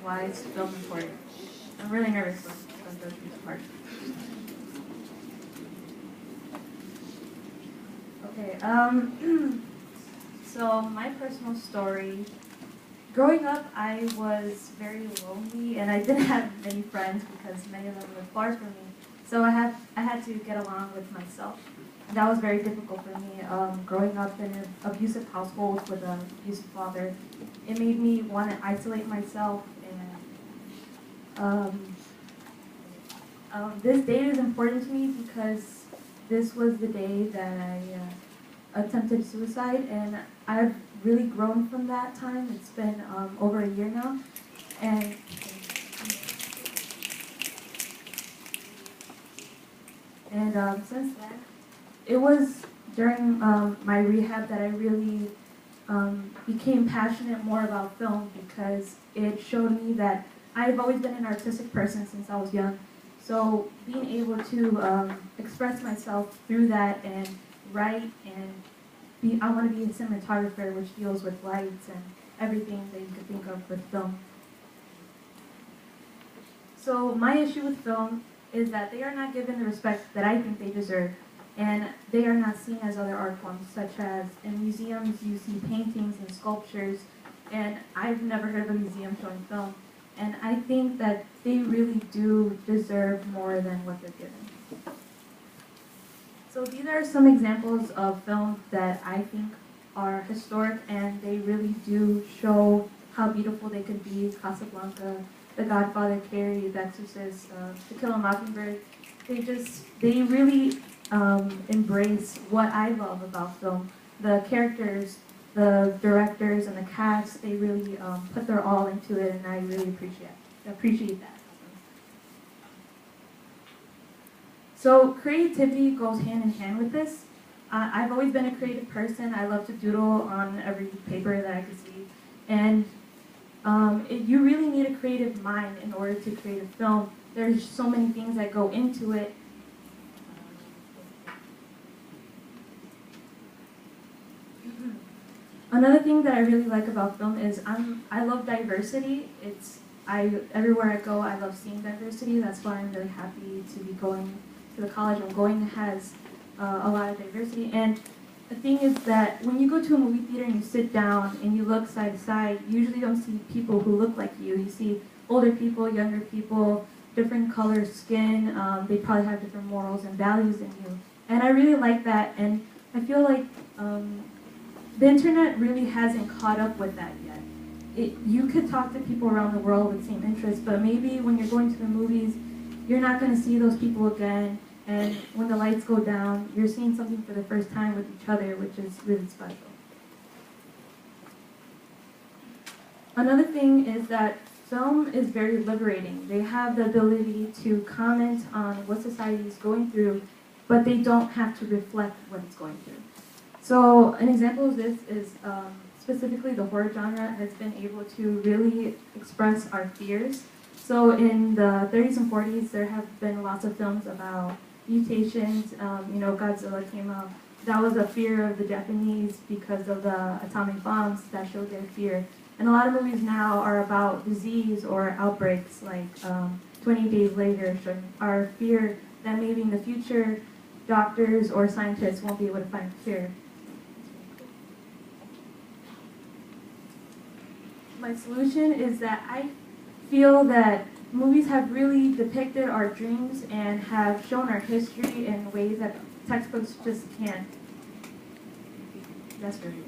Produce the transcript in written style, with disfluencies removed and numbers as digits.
why is film important. I'm really nervous when I go through this part. Okay, so my personal story. Growing up, I was very lonely, and I didn't have many friends because many of them lived far from me. So I had to get along with myself. And that was very difficult for me. Growing up in an abusive household with an abusive father, it made me want to isolate myself. And this date is important to me because this was the day that I attempted suicide, and I've really grown from that time. It's been over a year now, and since then, it was during my rehab that I really became passionate more about film because it showed me that I've always been an artistic person since I was young. So being able to express myself through that and write and I want to be a cinematographer, which deals with lights and everything that you could think of with film. So my issue with film is that they are not given the respect that I think they deserve, and they are not seen as other art forms, such as in museums you see paintings and sculptures, and I've never heard of a museum showing film, and I think that they really do deserve more than what they're given. So these are some examples of films that I think are historic, and they really do show how beautiful they could be. Casablanca, The Godfather, Carrie, The Exorcist, To Kill a Mockingbird. They really embrace what I love about film. The characters, the directors, and the cast, they really put their all into it, and I really appreciate that. So creativity goes hand in hand with this. I've always been a creative person. I love to doodle on every paper that I can see. And you really need a creative mind in order to create a film. There's so many things that go into it. Another thing that I really like about film is I love diversity. Everywhere I go, I love seeing diversity. That's why I'm really happy to be going to the college I'm going has a lot of diversity. And the thing is that when you go to a movie theater and you sit down and you look side to side, you usually don't see people who look like you. You see older people, younger people, different color skin. They probably have different morals and values than you. And I really like that. And I feel like the internet really hasn't caught up with that yet. You could talk to people around the world with the same interests, but maybe when you're going to the movies, you're not going to see those people again, and when the lights go down, you're seeing something for the first time with each other, which is really special. Another thing is that film is very liberating. They have the ability to comment on what society is going through, but they don't have to reflect what it's going through. So an example of this is specifically the horror genre has been able to really express our fears. So in the 30s and 40s, there have been lots of films about mutations. Godzilla came out. That was a fear of the Japanese because of the atomic bombs that showed their fear. And a lot of movies now are about disease or outbreaks, like 20 Days Later, showing our fear that maybe in the future, doctors or scientists won't be able to find a cure. My solution is that I feel that movies have really depicted our dreams and have shown our history in ways that textbooks just can't. That's for me.